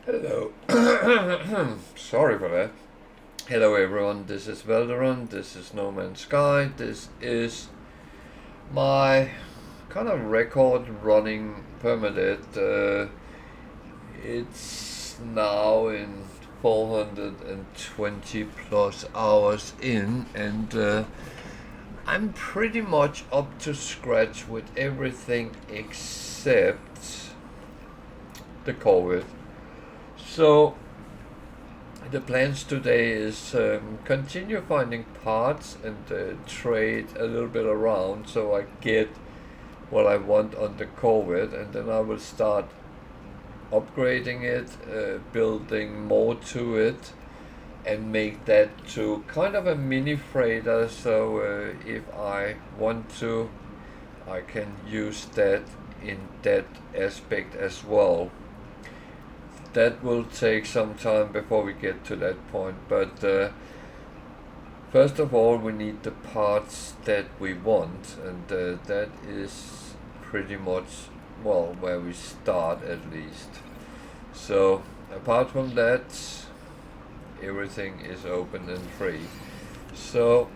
Hello. Sorry for that. Hello everyone, this is Valderon, this is No Man's Sky, this is my kind of record running permanent. It's now in 420 plus hours in, and I'm pretty much up to scratch with everything except the Corvette. So the plans today is continue finding parts and trade a little bit around so I get what I want on the Corvette, and then I will start upgrading it, building more to it, and make that to kind of a mini freighter. So if I want to, I can use that in that aspect as well. That will take some time before we get to that point, but first of all, we need the parts that we want, and that is pretty much, well, where we start at least. So, apart from that, everything is open and free. So,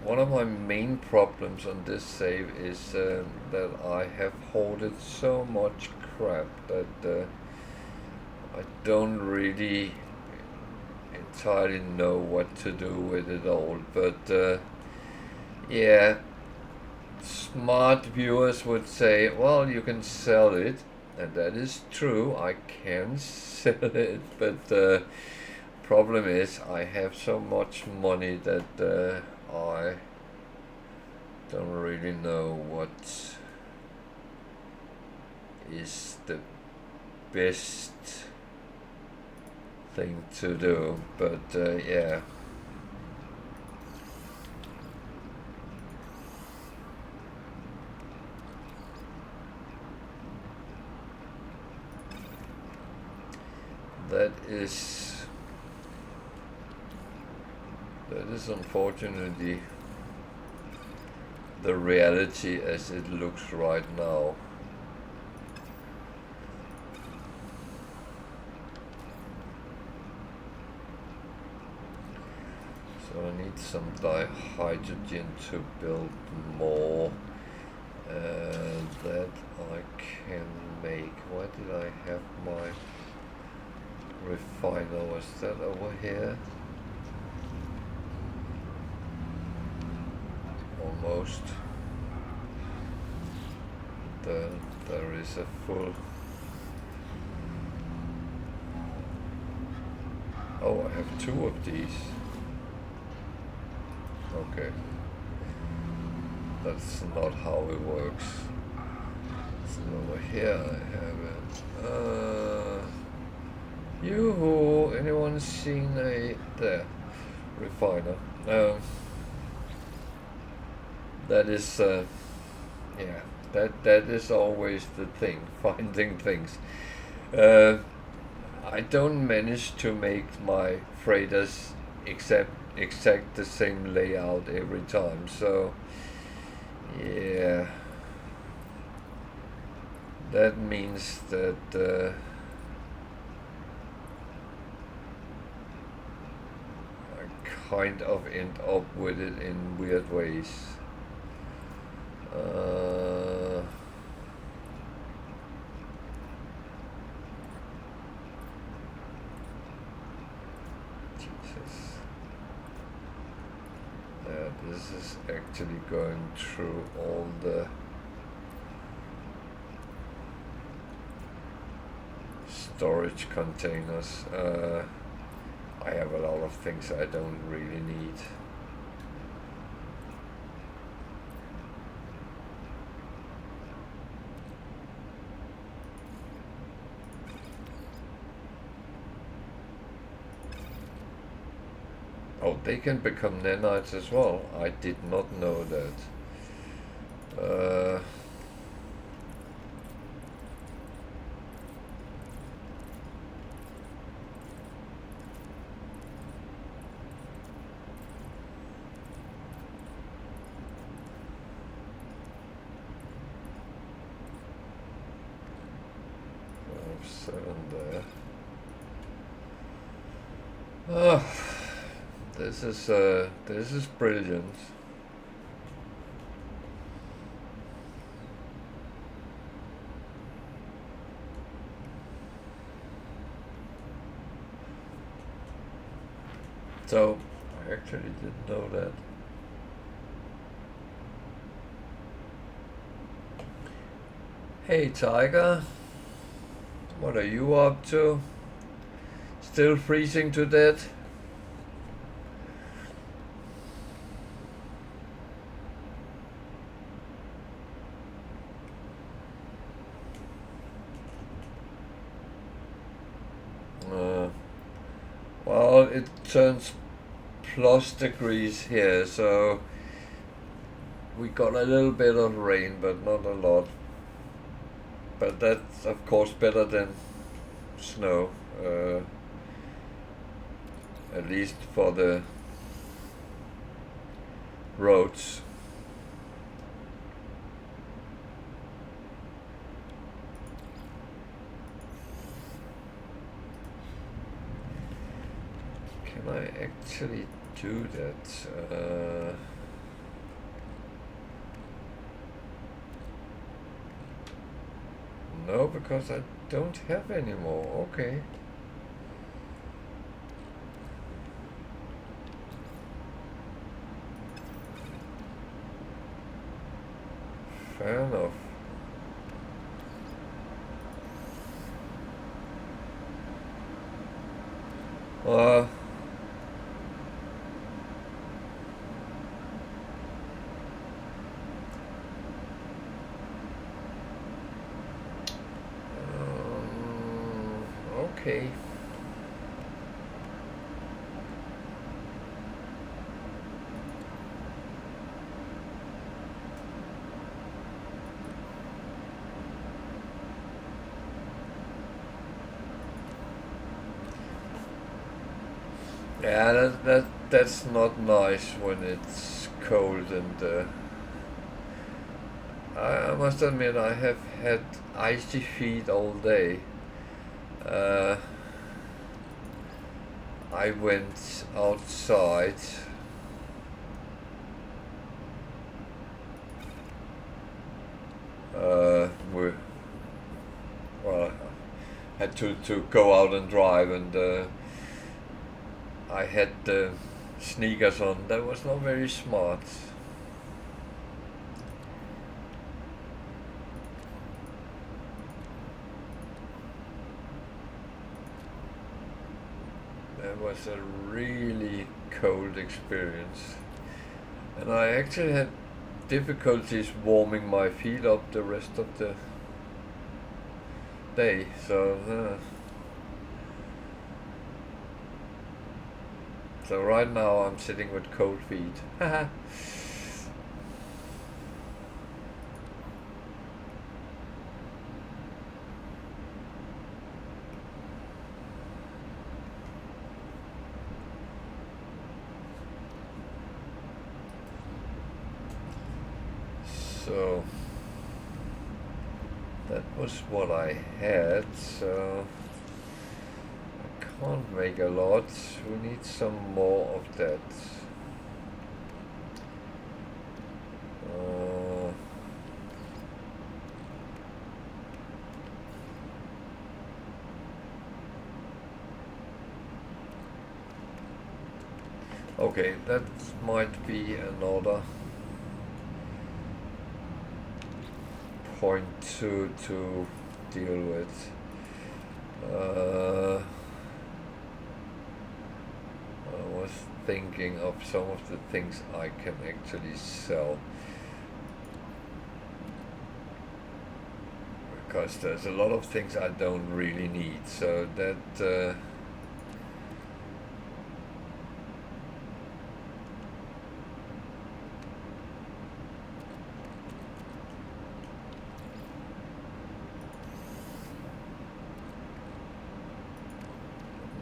one of my main problems on this save is that I have hoarded so much crap that I don't really entirely know what to do with it all. But yeah, smart viewers would say, well, you can sell it, and that is true. I can sell it, but the problem is I have so much money that I don't really know what is the best thing to do, but yeah. That is unfortunately the reality as it looks right now. So I need some dihydrogen to build more. That I can make. Where did I have my refiner? Was that over here? Almost. There is a full. Oh, I have two of these. Okay. That's not how it works. So over here I have it. Yoo-hoo! Anyone seen there? Refiner. That is, yeah, that is always the thing, finding things. I don't manage to make my freighters exact the same layout every time, so yeah, that means that I kind of end up with it in weird ways. Jesus. This is actually going through all the storage containers. I have a lot of things I don't really need. Oh, they can become nanites as well. I did not know that. I have 7 there. Oh, this is brilliant. So I actually didn't know that. Hey Tiger, what are you up to? Still freezing to death? Well, it turns plus degrees here, so we got a little bit of rain, but not a lot. But that's of course better than snow, at least for the roads. Can I actually do that? No, because I don't have any more. Okay. Fair enough. Uh, okay. Yeah, that's not nice when it's cold, and I must admit I have had icy feet all day. Uh, I went outside. We well, I had to go out and drive, and I had sneakers on. That was not very smart. That was a really cold experience, and I actually had difficulties warming my feet up the rest of the day. So right now I'm sitting with cold feet. So that was what I had. So I can't make a lot. We need some more of that. Okay, that might be another point to deal with. I was thinking of some of the things I can actually sell, because there's a lot of things I don't really need, so that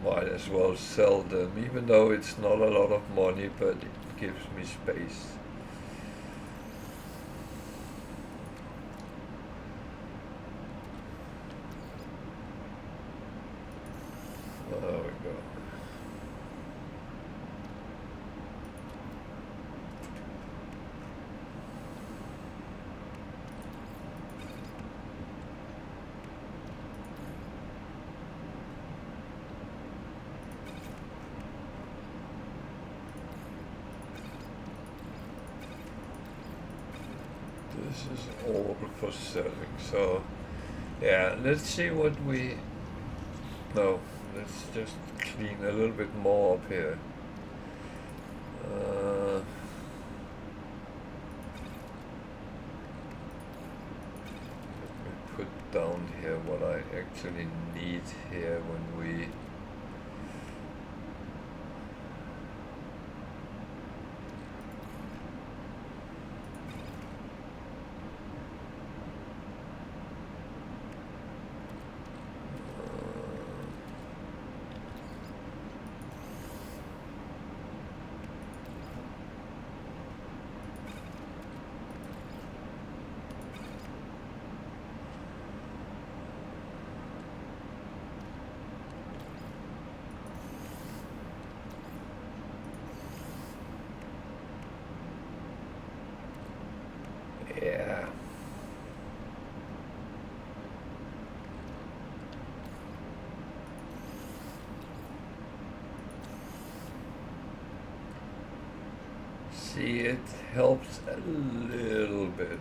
might as well sell them, even though it's not a lot of money, but it gives me space. There we go. this is all for selling. So yeah, let's see what we... No, let's just clean a little bit more up here. Let me put down here what I actually need here when we... Yeah. See, it helps a little bit.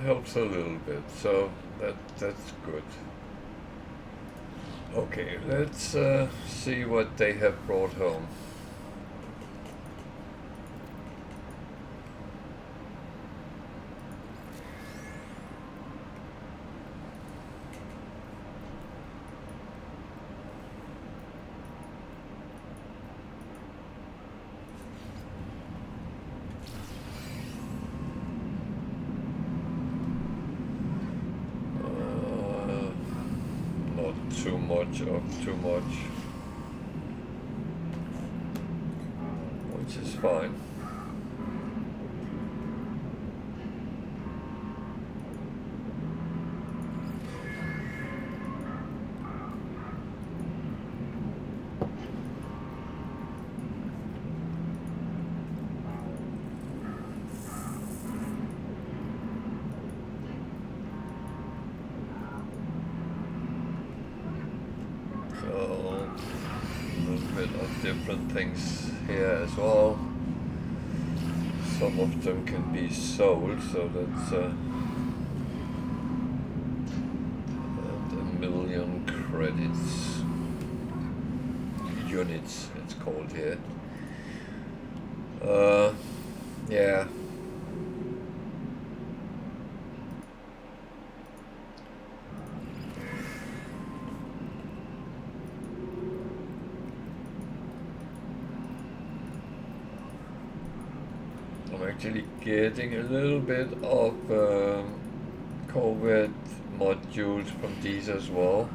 Helps a little bit, so that's good. Okay, let's see what they have brought home. Too much of too much, which is fine. Different things here as well. Some of them can be sold, so that's and 1,000,000 credits. Units, it's called here. Yeah. Actually getting a little bit of Corvette modules from these as well.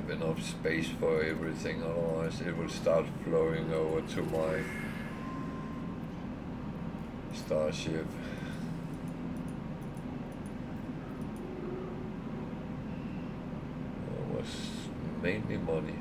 Enough space for everything, otherwise it will start flowing over to my Starship. It was mainly money.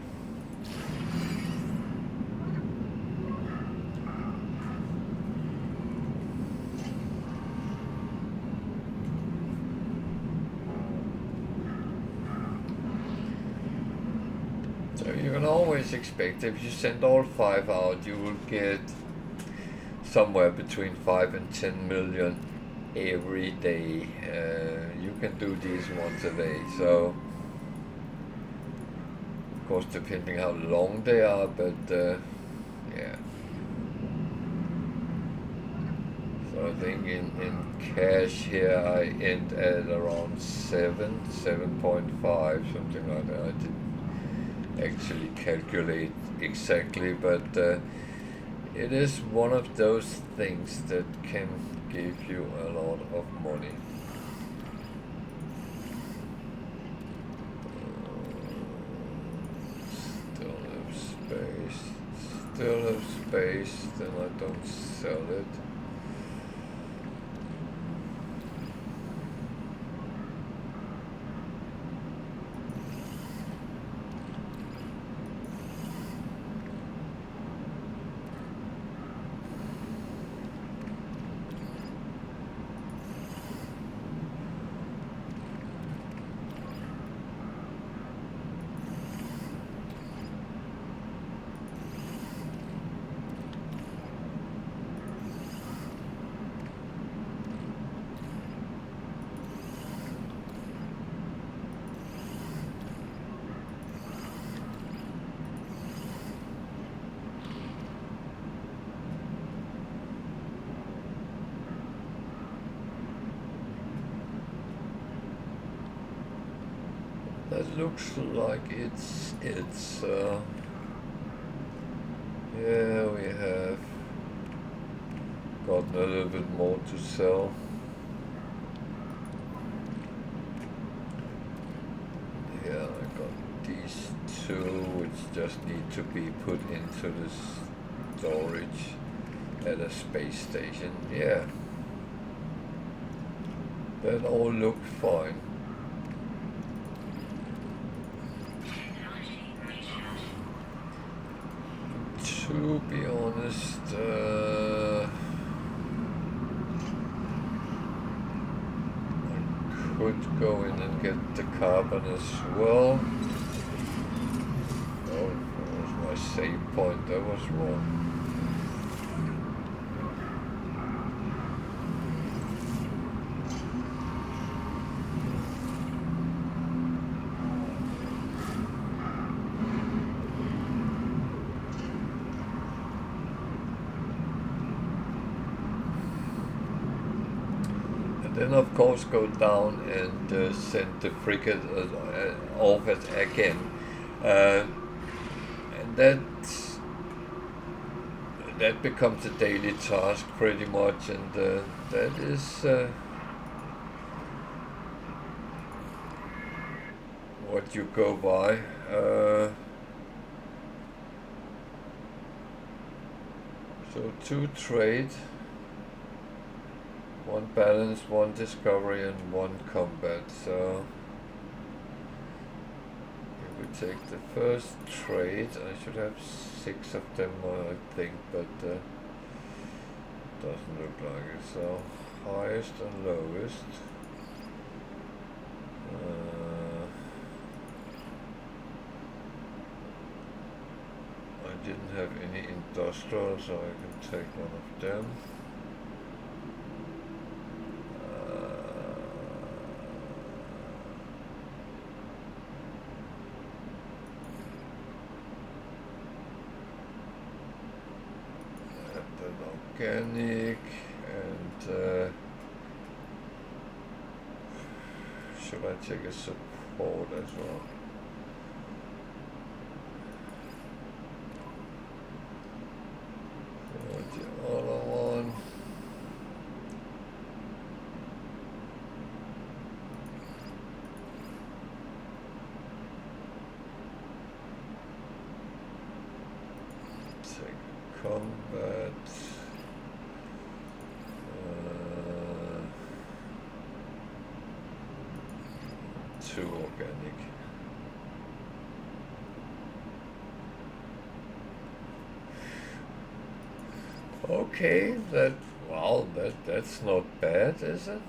You can always expect, if you send all 5 out, you will get somewhere between 5 and 10 million every day. You can do these once a day, so of course depending how long they are, but yeah. So I think in cash here I end at around 7.5, something like that. I didn't actually calculate exactly, but it is one of those things that can give you a lot of money. Still have space, then I don't sell it. That looks like it's yeah, we have gotten a little bit more to sell. Yeah, I got these two which just need to be put into the storage at a space station. Yeah, that all looked fine. To be honest, I could go in and get the carbon as well. Oh, that was my save point, that was wrong. Then of course go down and send the frigate off again, and that becomes a daily task pretty much, and that is what you go by. So 2 trade. 1 balance, 1 discovery, and 1 combat. So if we take the first trade, I should have 6 of them, I think, but doesn't look like it. So highest and lowest. I didn't have any industrial, so I can take one of them. Organic, and should I take a support as well? The other one. Take combat. 2 organic. Okay, that's not bad, is it?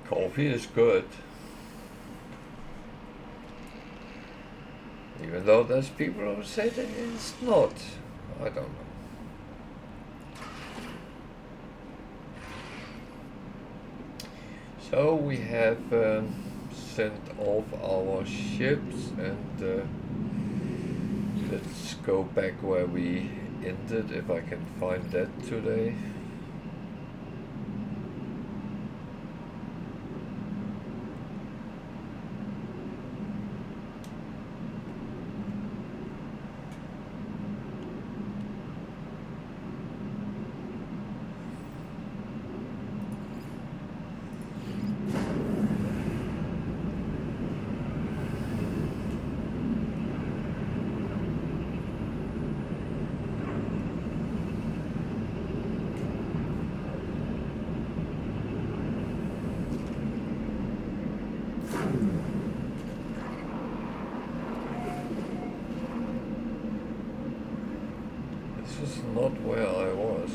Coffee is good. Even though there's people who say that it's not. I don't know. So we have sent off our ships, and let's go back where we ended, if I can find that today. This is not where I was.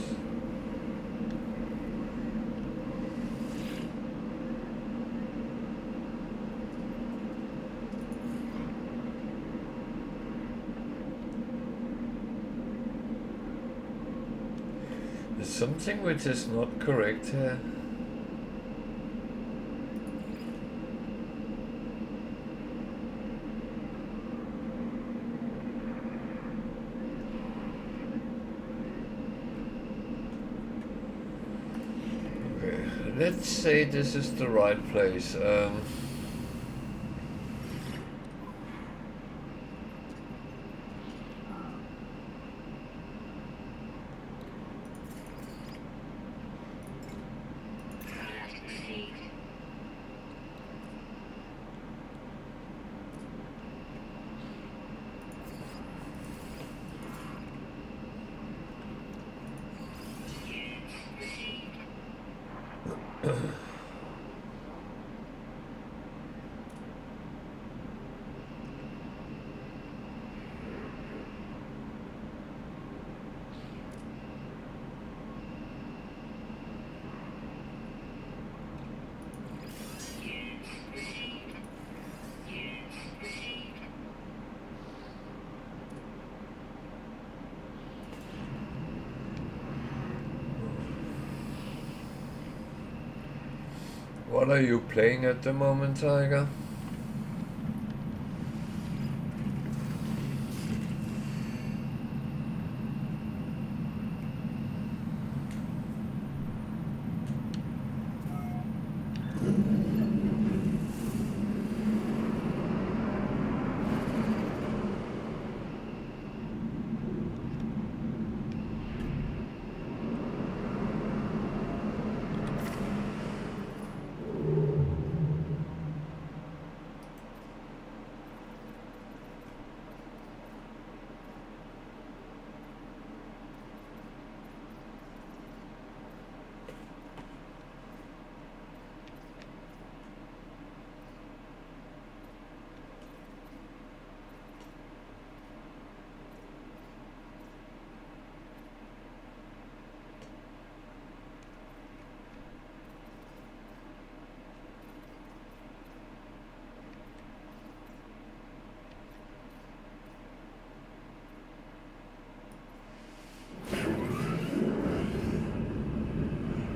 There's something which is not correct here. Let's say this is the right place. What are you playing at the moment, Tiger?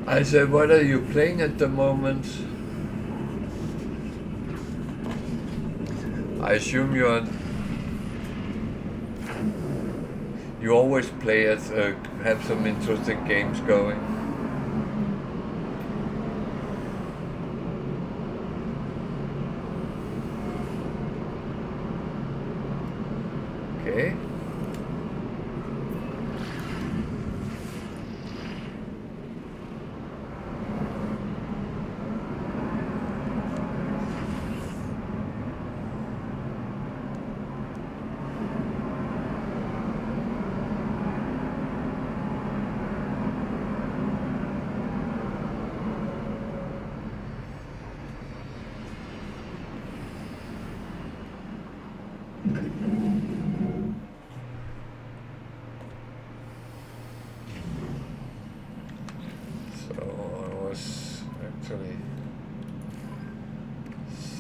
I said, what are you playing at the moment? I assume you always play at have some interesting games going. Okay.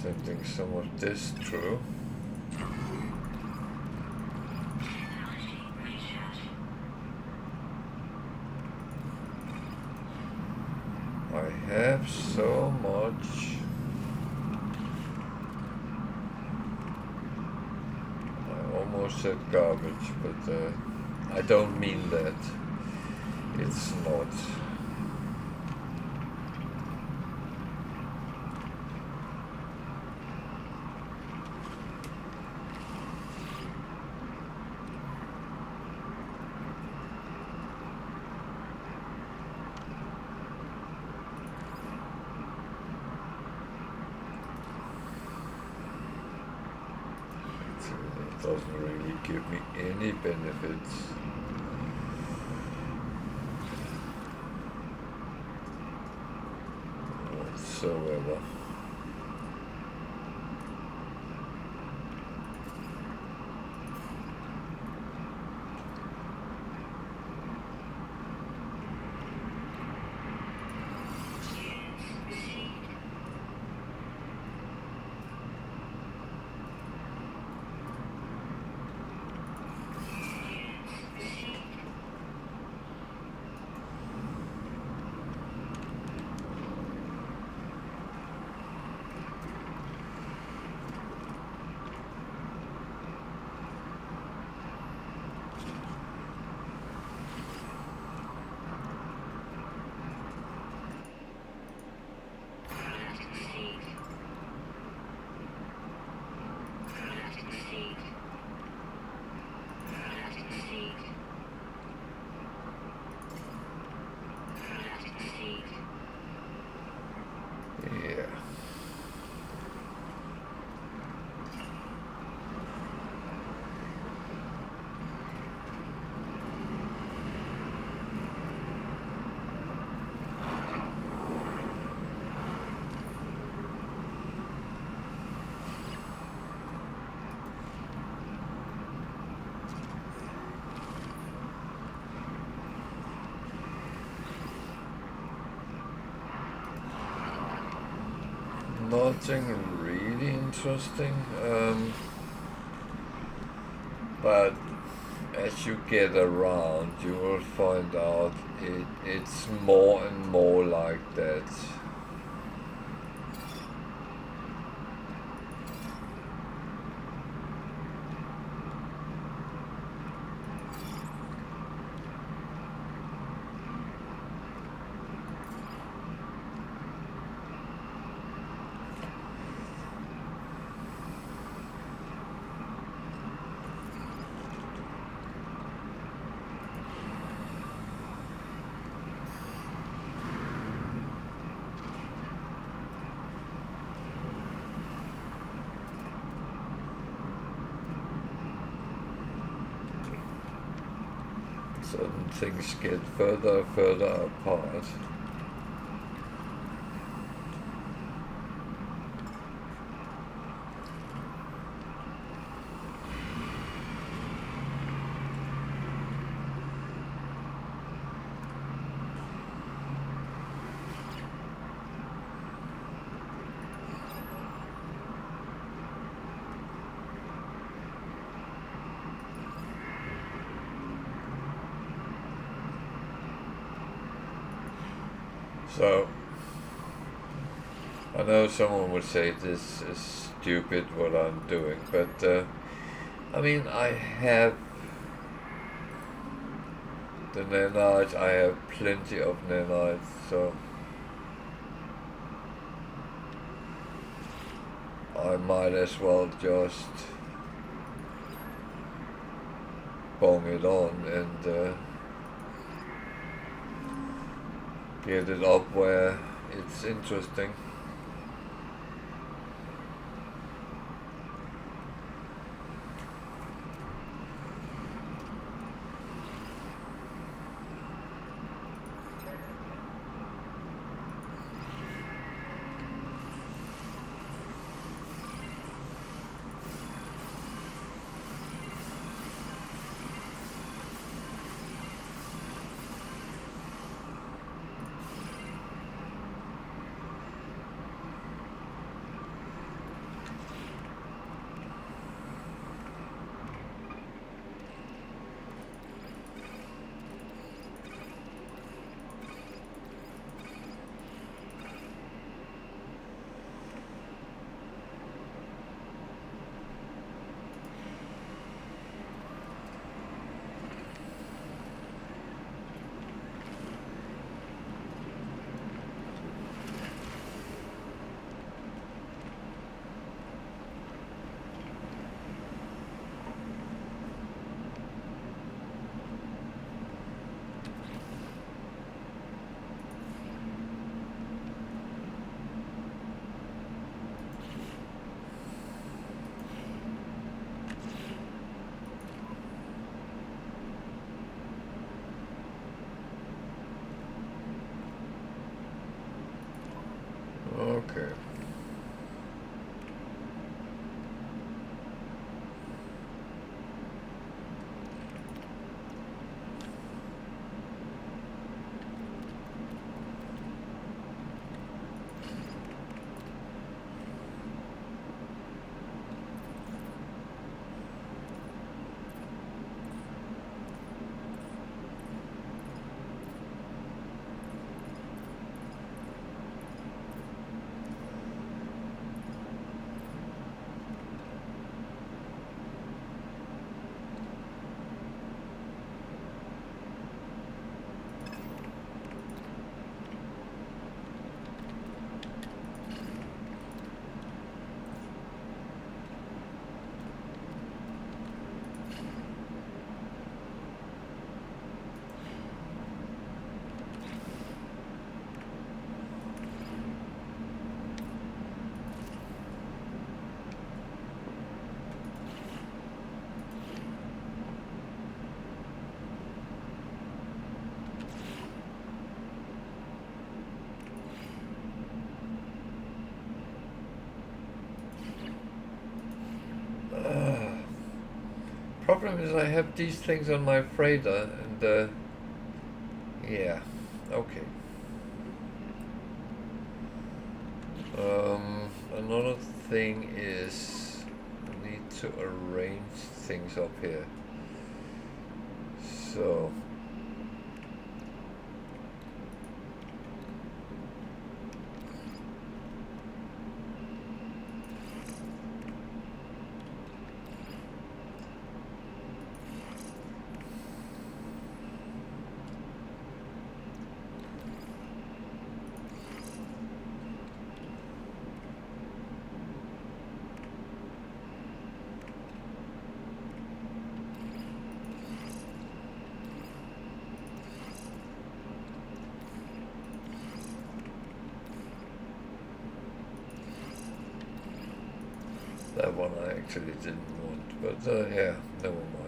Sending some of this through. I have so much. I almost said garbage, but I don't mean that. It's not. It doesn't really give me any benefits. Whatsoever. Yeah. Nothing really interesting, but as you get around, you will find out it's more and more like that. Certain things get further and further apart. So, I know someone would say this is stupid what I'm doing, but I mean, I have the nanites, I have plenty of nanites, so I might as well just bong it on and get it up where it's interesting. Okay. Problem is I have these things on my freighter and yeah, okay. Another thing is I need to arrange things up here. So that one I actually didn't want, but yeah, never mind.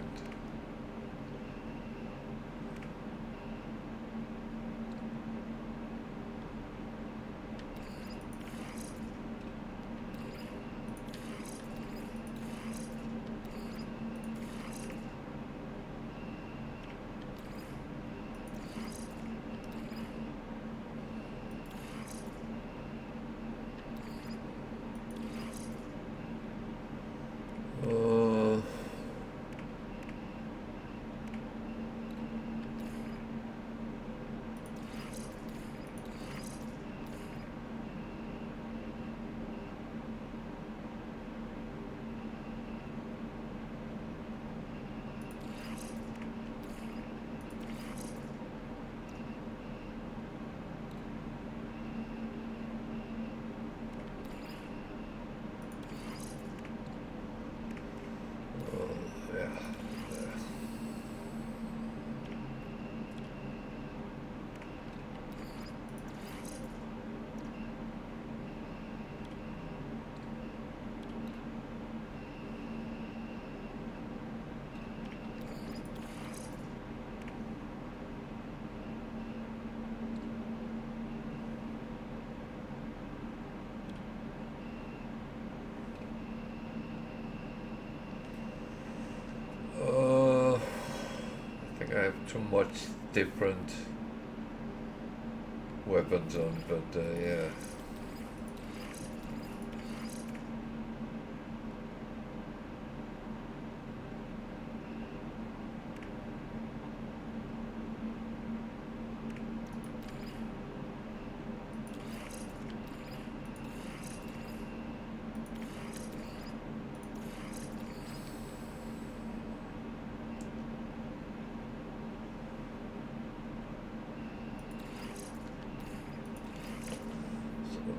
I have too much different weapons on, but yeah.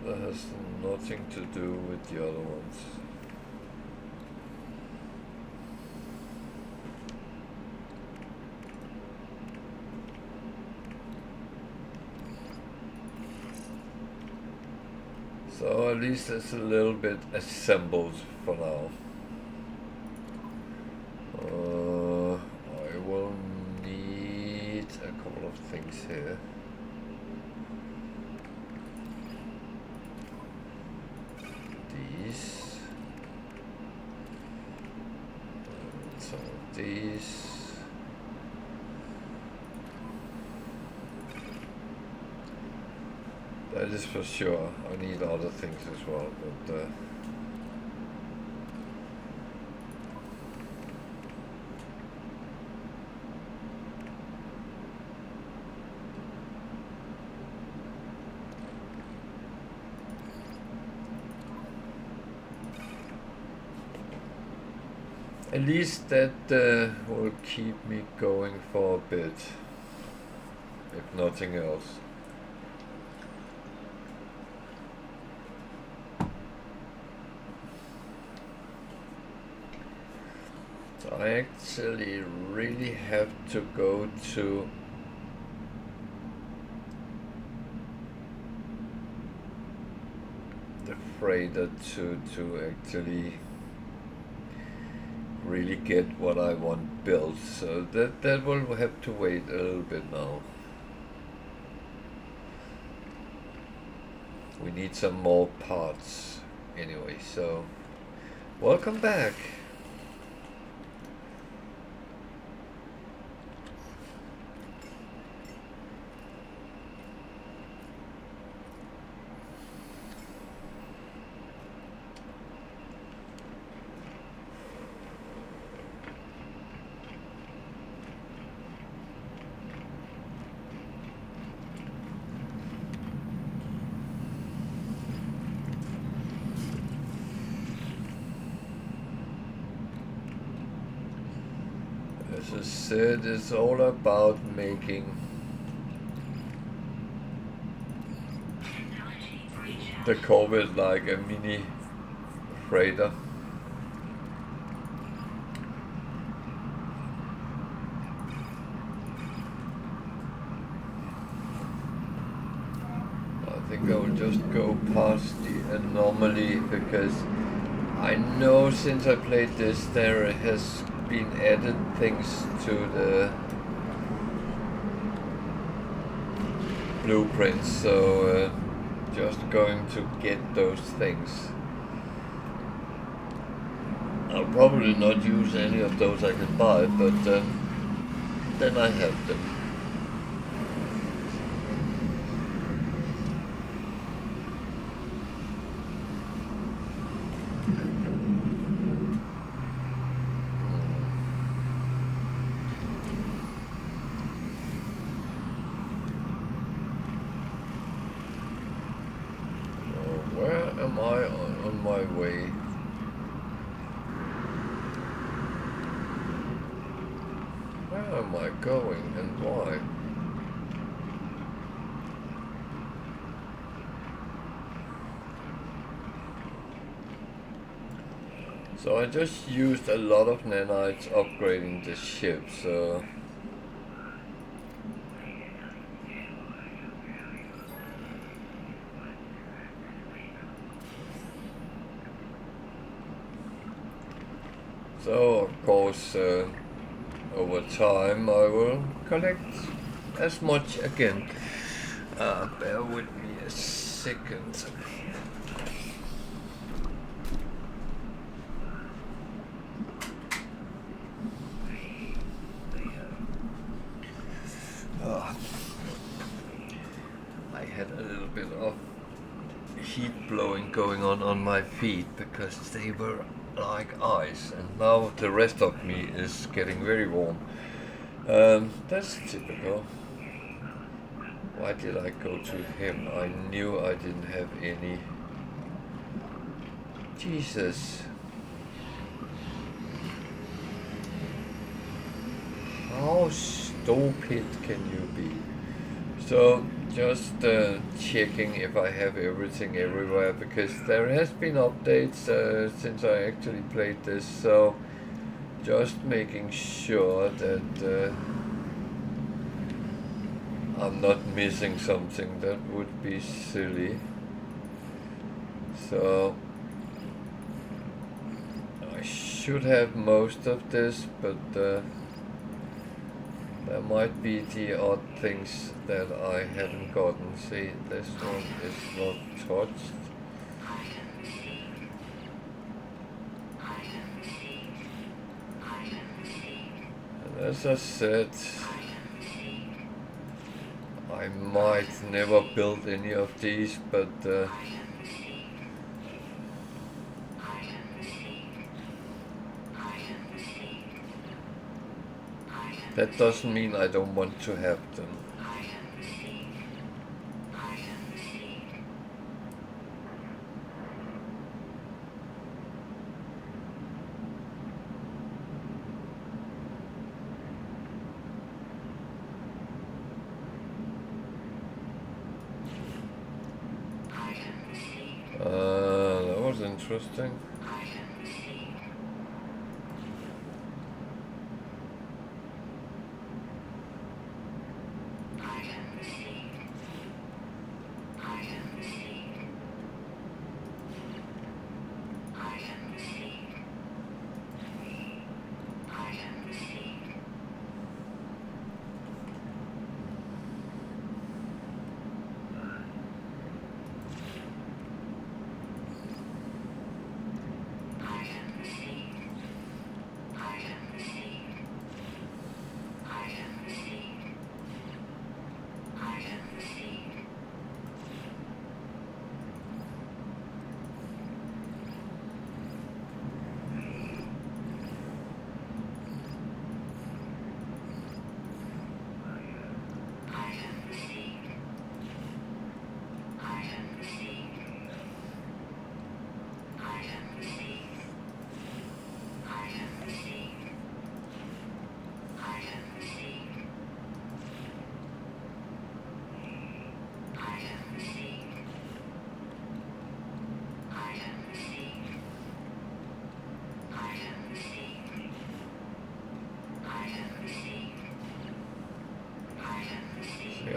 That has nothing to do with the other ones. So at least it's a little bit assembled for now. I will need a couple of things here. these. That is for sure. I need other things as well, but at least that will keep me going for a bit, if nothing else. So I actually really have to go to the freighter to actually really get what I want built, so that will have to wait a little bit now. We need some more parts anyway, so welcome back. As I said, it's all about making the Corvette like a mini freighter. I think I will just go past the anomaly because I know since I played this there has been added things to the blueprints, so just going to get those things. I'll probably not use any of those I can buy, but then I have them. So I just used a lot of nanites upgrading this ship, so of course over time I will collect as much again. Bear with me a second. I had a little bit of heat blowing going on my feet because they were like ice, and now the rest of me is getting very warm. That's typical. Why did I go to him? I knew I didn't have any. Jesus. How stupid can you be? So just checking if I have everything everywhere, because there has been updates since I actually played this, so just making sure that I'm not missing something. That would be silly. So I should have most of this, but there might be the odd things that I haven't gotten. See, this one is not touched. As I said, I might never build any of these, but that doesn't mean I don't want to have them. That was interesting.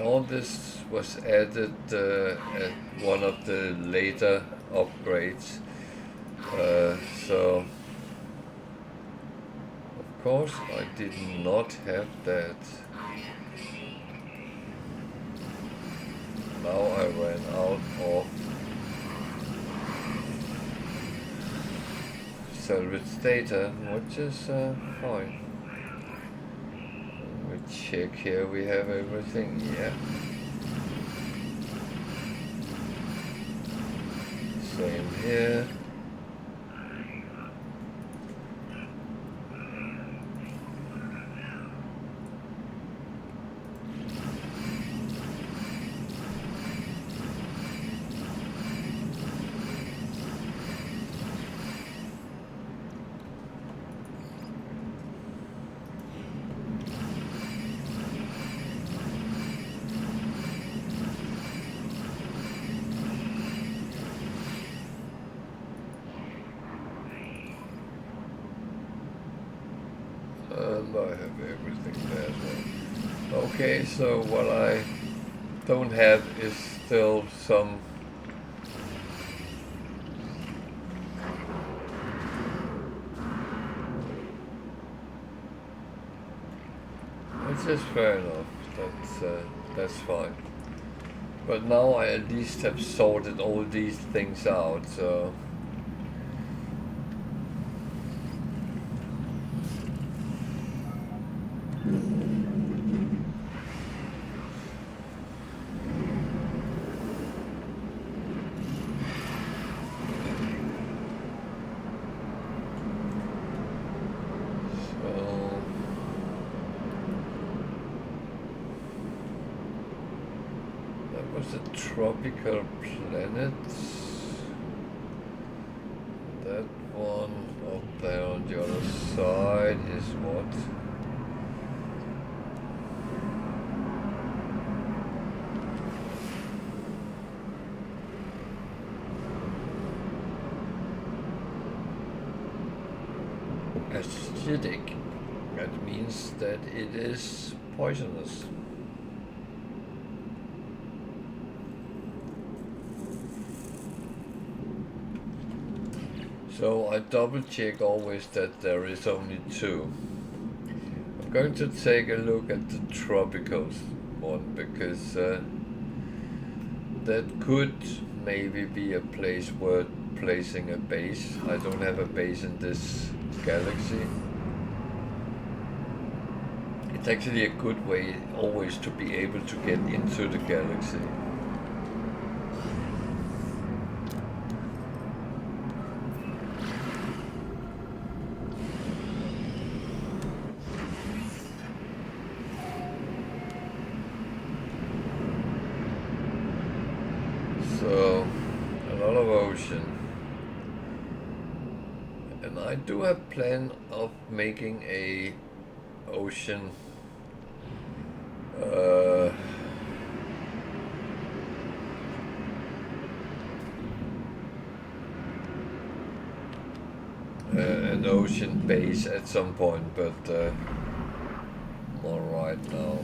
All this was added at one of the later upgrades, so of course I did not have that. Now I ran out of salvage data, which is fine. Check here, we have everything, yeah. Same here. I have everything there as well. Okay, so what I don't have is still some which is fair enough, that's fine. But now I at least have sorted all these things out, so the tropical planets. That one up there on the other side is what? Acidic. That means that it is poisonous. So I double check always that there is only two. I'm going to take a look at the tropicals one because that could maybe be a place worth placing a base. I don't have a base in this galaxy. It's actually a good way always to be able to get into the galaxy. So, a lot of ocean. And I do have plan of making a ocean an ocean base at some point, but not right now.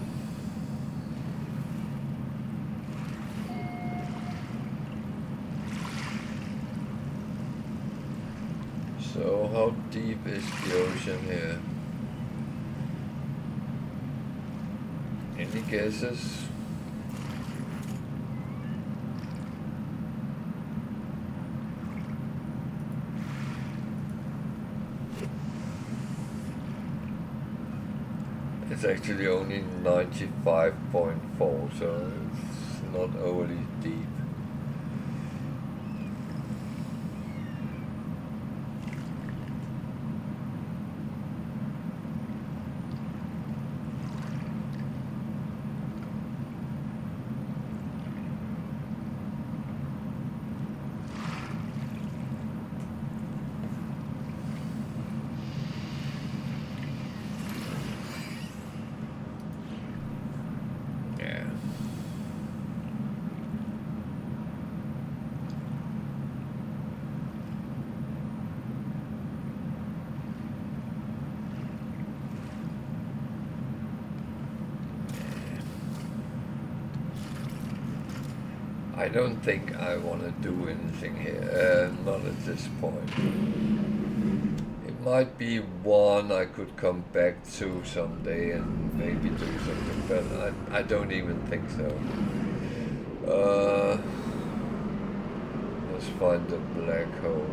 So how deep is the ocean here? Any guesses? It's actually only 95.4, so it's not overly deep. I don't think I want to do anything here, not at this point. It might be one I could come back to someday and maybe do something, but I don't even think so. Let's find the black hole.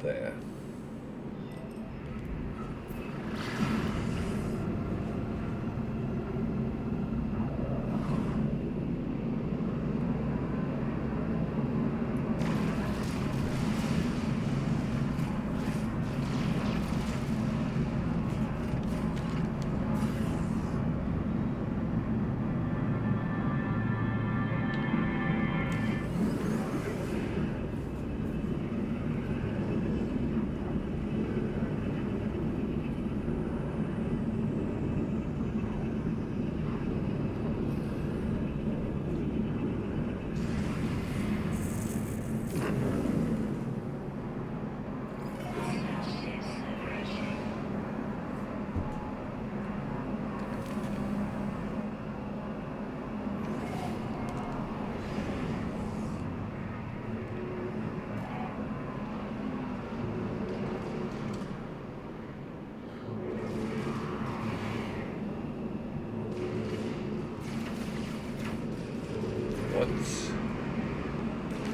There.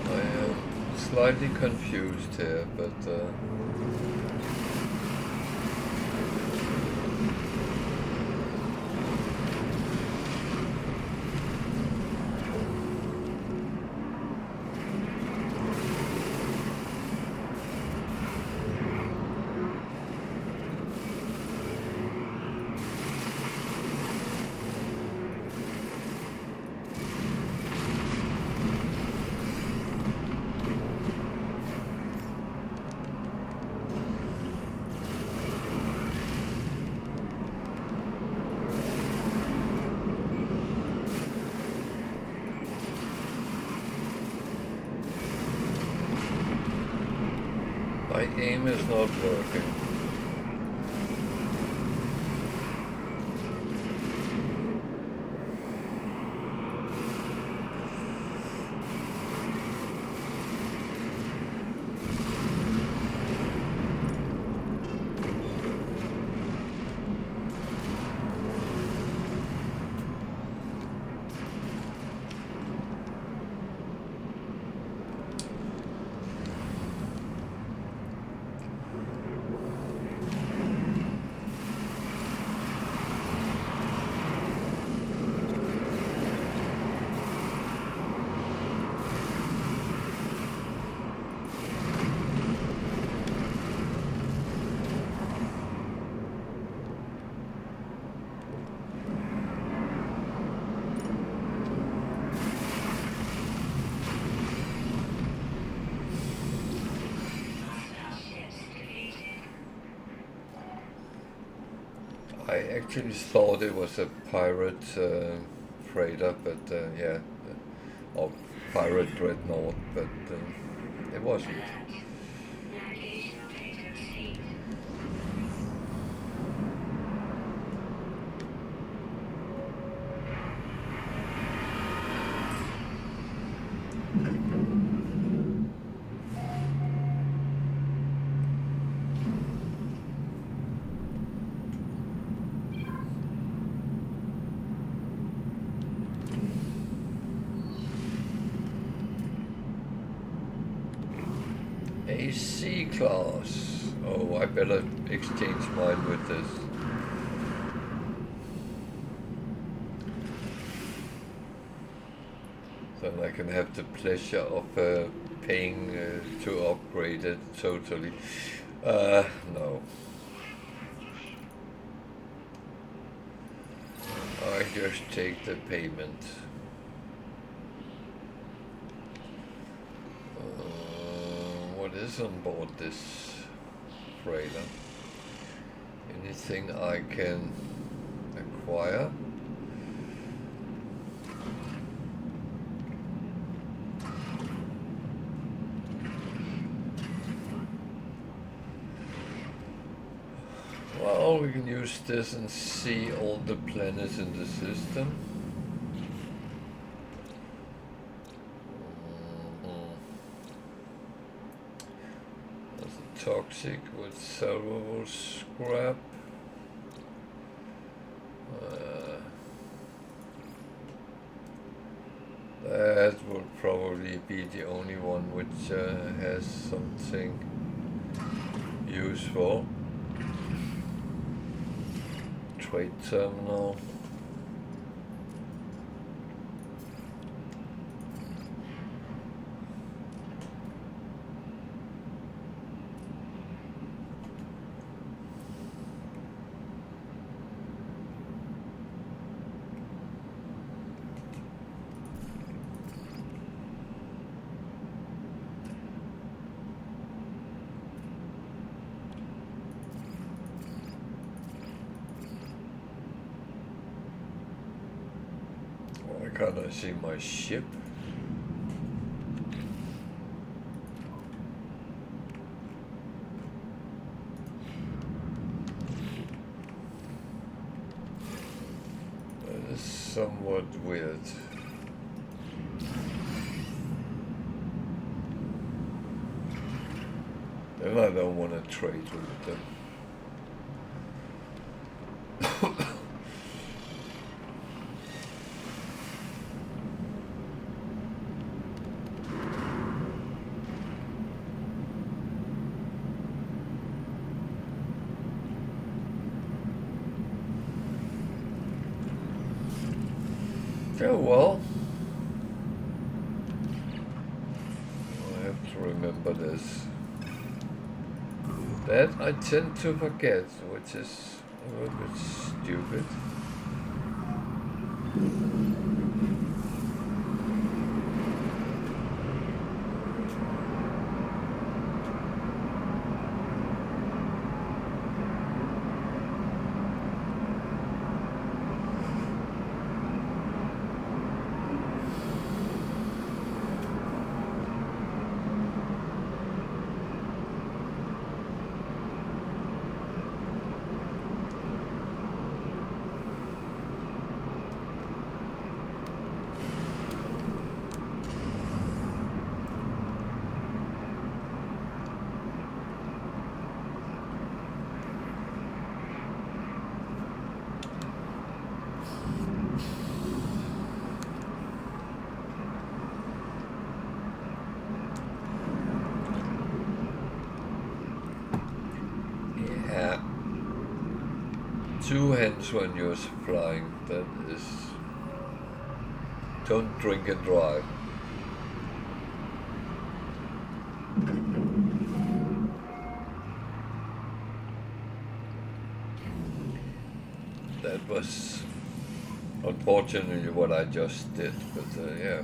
I am slightly confused here, but my aim is not working. actually thought it was a pirate freighter, but yeah, or pirate dreadnought, but it wasn't. A C-class. Oh, I better exchange mine with this. Then I can have the pleasure of paying to upgrade it totally. No. I just take the payment. What is on board this freighter? Anything I can acquire? Well, we can use this and see all the planets in the system. Toxic with salvable scrap. That will probably be the only one which has something useful. Trade terminal. Can't I see my ship? That is somewhat weird. And I don't want to trade with them. Oh well, I have to remember this. That I tend to forget, which is a little bit stupid. Two hands when you're flying, that is, don't drink and drive. That was unfortunately what I just did, but yeah.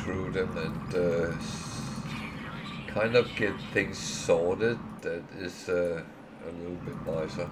through them and kind of get things sorted. That is a little bit nicer.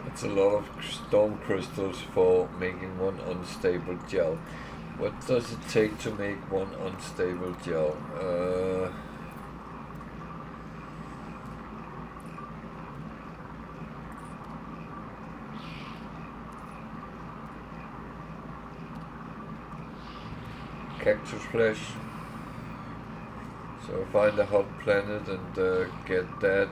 It's a lot of stone crystals for making one unstable gel. What does it take to make one unstable gel? Cactus flesh. So find a hot planet and get that.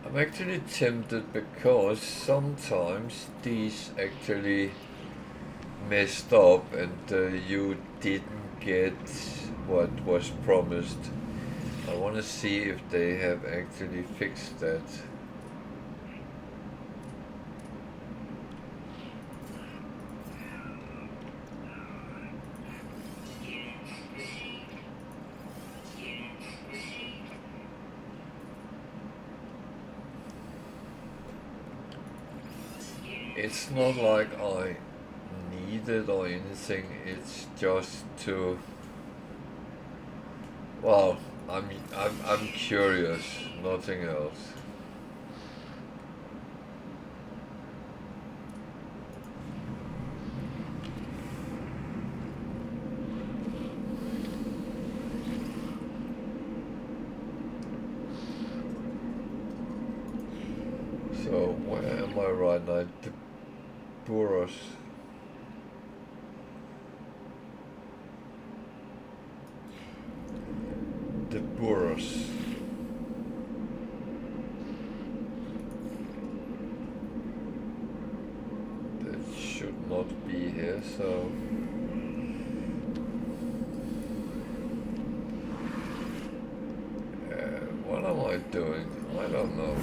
I'm actually tempted because sometimes these actually messed up and you didn't get what was promised. I want to see if they have actually fixed that. It's not like I need it or anything, it's just to, well, I'm curious, nothing else. So where am I right now? The Burros. The Burros. That should not be here, so what am I doing? I don't know.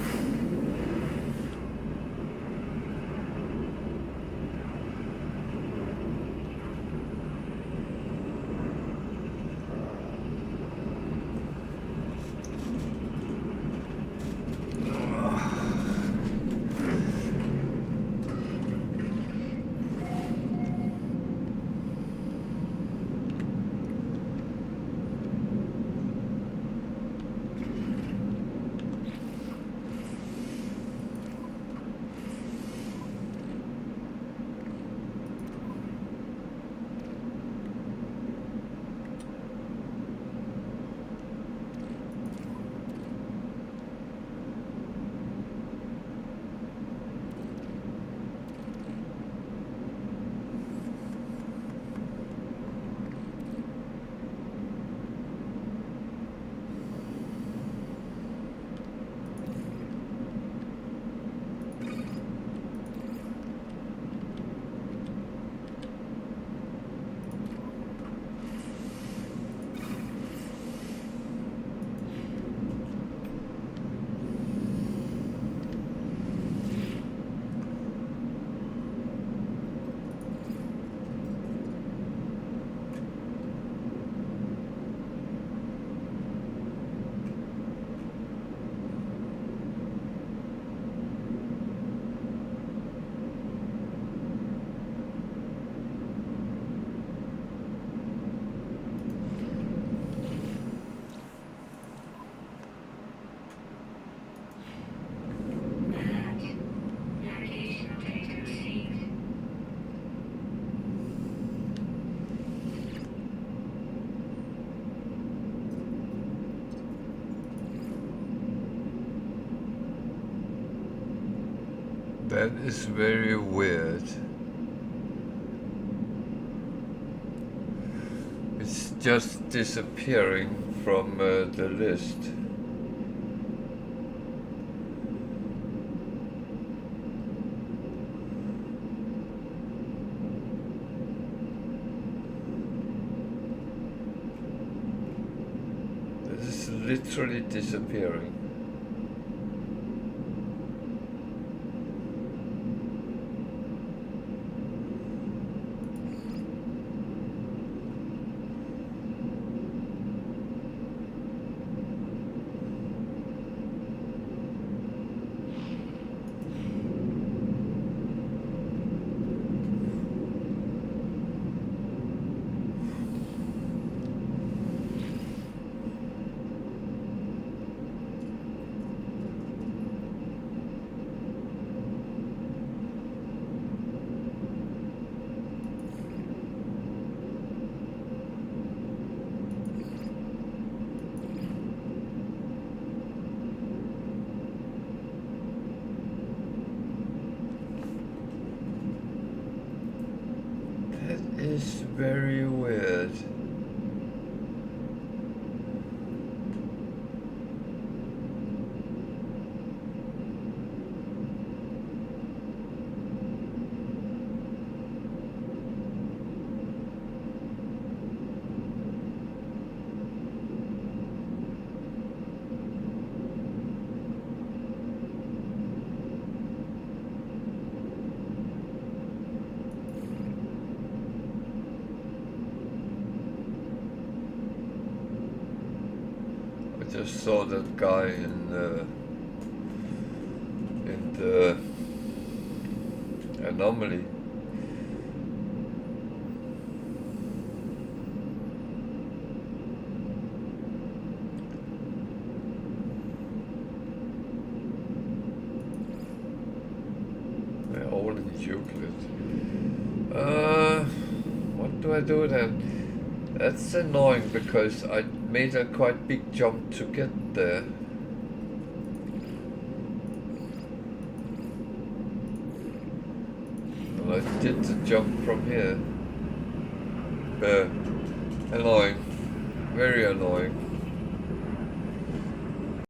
That is very weird. It just disappearing from the list. This is literally disappearing. Is very weird. Just saw that guy in the anomaly. They're all in Euclid. What do I do then? That's annoying because I made a quite big jump to get there. And I did the jump from here. Annoying. Very annoying.